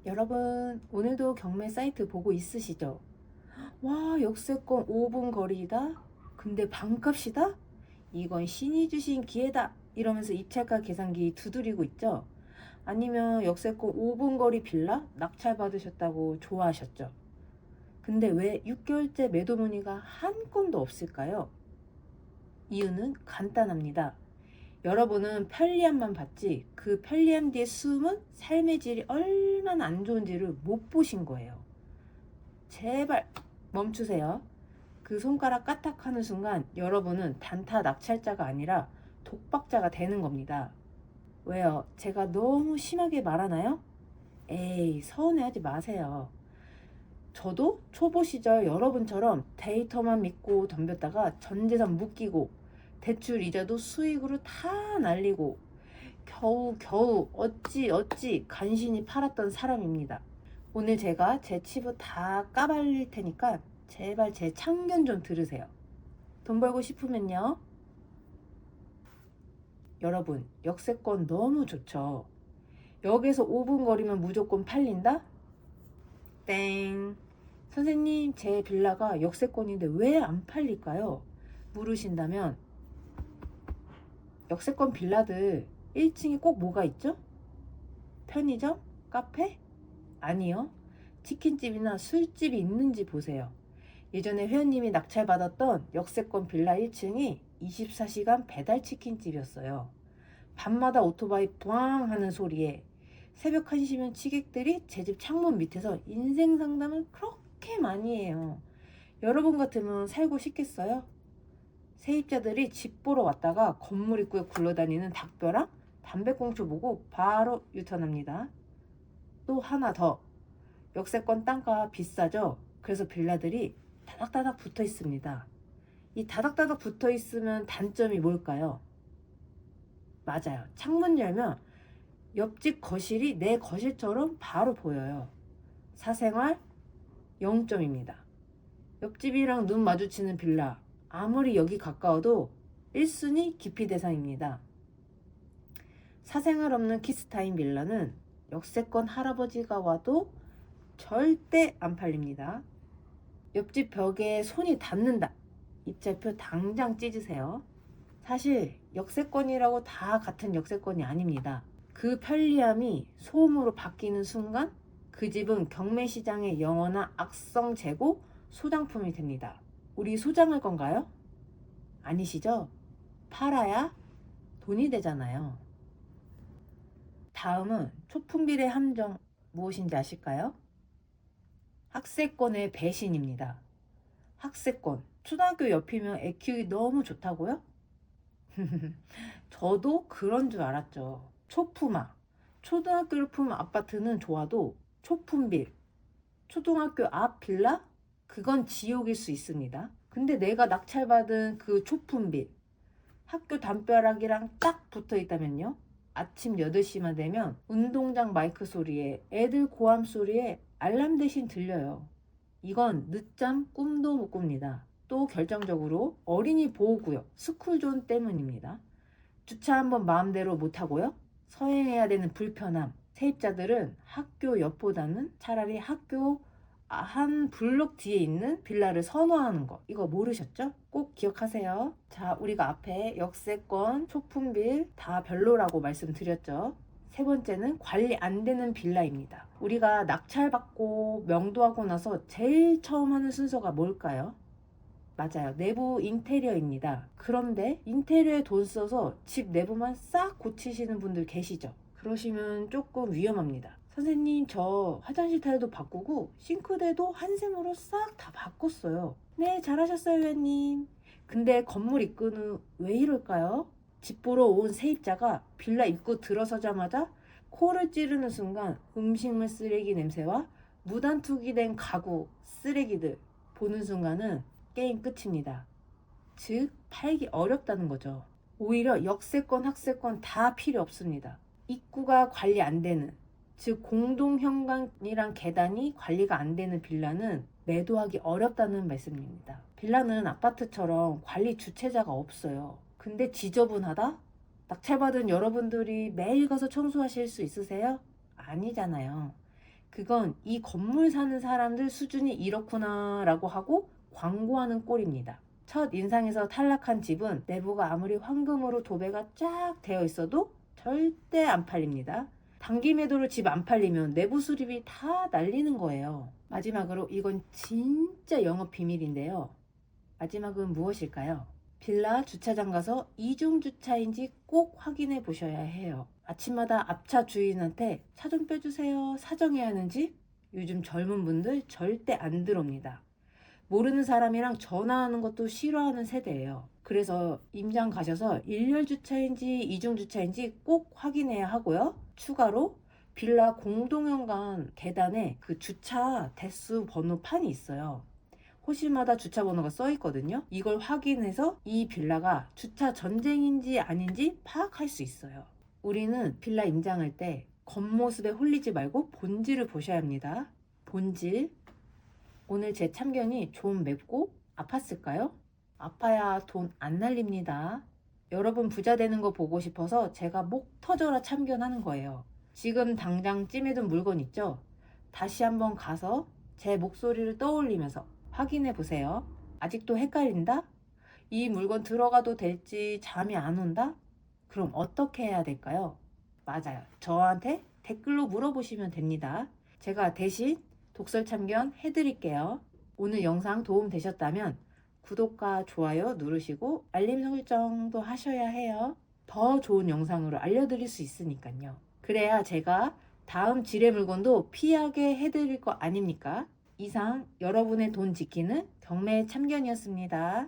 여러분, 오늘도 경매 사이트 보고 있으시죠? 와, 역세권 5분 거리다? 근데 반값이다? 이건 신이 주신 기회다! 이러면서 입찰가 계산기 두드리고 있죠? 아니면 역세권 5분 거리 빌라 낙찰 받으셨다고 좋아하셨죠? 근데 왜 6개월째 매도 문의가 한 건도 없을까요? 이유는 간단합니다. 여러분은 편리함만 봤지 그 편리함 뒤에 숨은 삶의 질이 얼마나 안 좋은지를 못 보신 거예요. 제발 멈추세요. 그 손가락 까딱하는 순간 여러분은 단타 낙찰자가 아니라 독박자가 되는 겁니다. 왜요? 제가 너무 심하게 말하나요? 에이, 서운해하지 마세요. 저도 초보 시절 여러분처럼 데이터만 믿고 덤볐다가 전 재산 묶이고 대출 이자도 수익으로 다 날리고 겨우 어찌 간신히 팔았던 사람입니다. 오늘 제가 제 치부 다 까발릴 테니까 제발 제 참견 좀 들으세요. 돈 벌고 싶으면요. 여러분, 역세권 너무 좋죠. 역에서 5분 거리면 무조건 팔린다? 땡. 선생님, 제 빌라가 역세권인데 왜 안 팔릴까요? 물으신다면 역세권 빌라들 1층에 꼭 뭐가 있죠? 편의점? 카페? 아니요. 치킨집이나 술집이 있는지 보세요. 예전에 회원님이 낙찰받았던 역세권 빌라 1층이 24시간 배달 치킨집이었어요. 밤마다 오토바이 부앙 하는 소리에 새벽 1시면 취객들이 제 집 창문 밑에서 인생 상담을 그렇게 많이 해요. 여러분 같으면 살고 싶겠어요? 세입자들이 집 보러 왔다가 건물 입구에 굴러다니는 닭벼랑 담배꽁초 보고 바로 유턴합니다. 또 하나 더. 역세권 땅가 비싸죠? 그래서 빌라들이 다닥다닥 붙어 있습니다. 이 다닥다닥 붙어 있으면 단점이 뭘까요? 맞아요. 창문 열면 옆집 거실이 내 거실처럼 바로 보여요. 사생활 0점입니다. 옆집이랑 눈 마주치는 빌라, 아무리 여기 가까워도 1순위 기피 대상입니다. 사생활 없는 키스타임 빌라는 역세권 할아버지가 와도 절대 안 팔립니다. 옆집 벽에 손이 닿는다. 입찰표 당장 찢으세요. 사실 역세권이라고 다 같은 역세권이 아닙니다. 그 편리함이 소음으로 바뀌는 순간 그 집은 경매시장의 영원한 악성 재고 소장품이 됩니다. 우리 소장할 건가요? 아니시죠? 팔아야 돈이 되잖아요. 다음은 초품빌의 함정 무엇인지 아실까요? 학세권의 배신입니다. 학세권, 초등학교 옆이면 애 키우기 너무 좋다고요? 저도 그런 줄 알았죠. 초품아, 초등학교를 품은 아파트는 좋아도 초품빌, 초등학교 앞 빌라? 그건 지옥일 수 있습니다. 근데 내가 낙찰받은 그 초품빌, 학교 담벼락이랑 딱 붙어 있다면요? 아침 8시만 되면 운동장 마이크 소리에 애들 고함 소리에 알람 대신 들려요. 이건 늦잠 꿈도 못 꿉니다. 또 결정적으로 어린이 보호구역 스쿨존 때문입니다. 주차 한번 마음대로 못하고요. 서행해야 되는 불편함. 세입자들은 학교 옆보다는 차라리 학교 한 블록 뒤에 있는 빌라를 선호하는 거. 이거 모르셨죠? 꼭 기억하세요. 자, 우리가 앞에 역세권, 초품빌 다 별로라고 말씀드렸죠. 세 번째는 관리 안 되는 빌라입니다. 우리가 낙찰받고 명도하고 나서 제일 처음 하는 순서가 뭘까요? 맞아요. 내부 인테리어입니다. 그런데 인테리어에 돈 써서 집 내부만 싹 고치시는 분들 계시죠? 그러시면 조금 위험합니다. 선생님, 저 화장실 타일도 바꾸고 싱크대도 한샘으로 싹 다 바꿨어요. 네, 잘하셨어요, 회원님. 근데 건물 입구는 왜 이럴까요? 집 보러 온 세입자가 빌라 입구 들어서자마자 코를 찌르는 순간 음식물 쓰레기 냄새와 무단 투기된 가구, 쓰레기들 보는 순간은 게임 끝입니다. 즉, 팔기 어렵다는 거죠. 오히려 역세권, 학세권 다 필요 없습니다. 입구가 관리 안 되는, 즉 공동 현관이랑 계단이 관리가 안 되는 빌라는 매도하기 어렵다는 말씀입니다. 빌라는 아파트처럼 관리 주체자가 없어요. 근데 지저분하다? 낙찰받은 여러분들이 매일 가서 청소하실 수 있으세요? 아니잖아요. 그건 이 건물 사는 사람들 수준이 이렇구나 라고 하고 광고하는 꼴입니다. 첫 인상에서 탈락한 집은 내부가 아무리 황금으로 도배가 쫙 되어 있어도 절대 안 팔립니다. 단기 매도로 집 안 팔리면 내부 수리비 다 날리는 거예요. 마지막으로 이건 진짜 영업 비밀인데요. 마지막은 무엇일까요? 빌라 주차장 가서 이중 주차인지 꼭 확인해 보셔야 해요. 아침마다 앞차 주인한테 차 좀 빼주세요 사정해야 하는지 요즘 젊은 분들 절대 안 들어옵니다. 모르는 사람이랑 전화하는 것도 싫어하는 세대예요. 그래서 임장 가셔서 일렬 주차인지 이중 주차인지 꼭 확인해야 하고요. 추가로 빌라 공동현관 계단에 그 주차 대수 번호판이 있어요. 호실마다 주차 번호가 써 있거든요. 이걸 확인해서 이 빌라가 주차 전쟁인지 아닌지 파악할 수 있어요. 우리는 빌라 임장할 때 겉모습에 홀리지 말고 본질을 보셔야 합니다. 본질. 오늘 제 참견이 좀 맵고 아팠을까요? 아파야 돈 안 날립니다. 여러분 부자 되는 거 보고 싶어서 제가 목 터져라 참견하는 거예요. 지금 당장 찜해둔 물건 있죠? 다시 한번 가서 제 목소리를 떠올리면서 확인해 보세요. 아직도 헷갈린다? 이 물건 들어가도 될지 잠이 안 온다? 그럼 어떻게 해야 될까요? 맞아요. 저한테 댓글로 물어보시면 됩니다. 제가 대신 독설 참견 해드릴게요. 오늘 영상 도움 되셨다면 구독과 좋아요 누르시고 알림 설정도 하셔야 해요. 더 좋은 영상으로 알려드릴 수 있으니까요. 그래야 제가 다음 지뢰 물건도 피하게 해드릴 거 아닙니까? 이상 여러분의 돈 지키는 경매 참견이었습니다.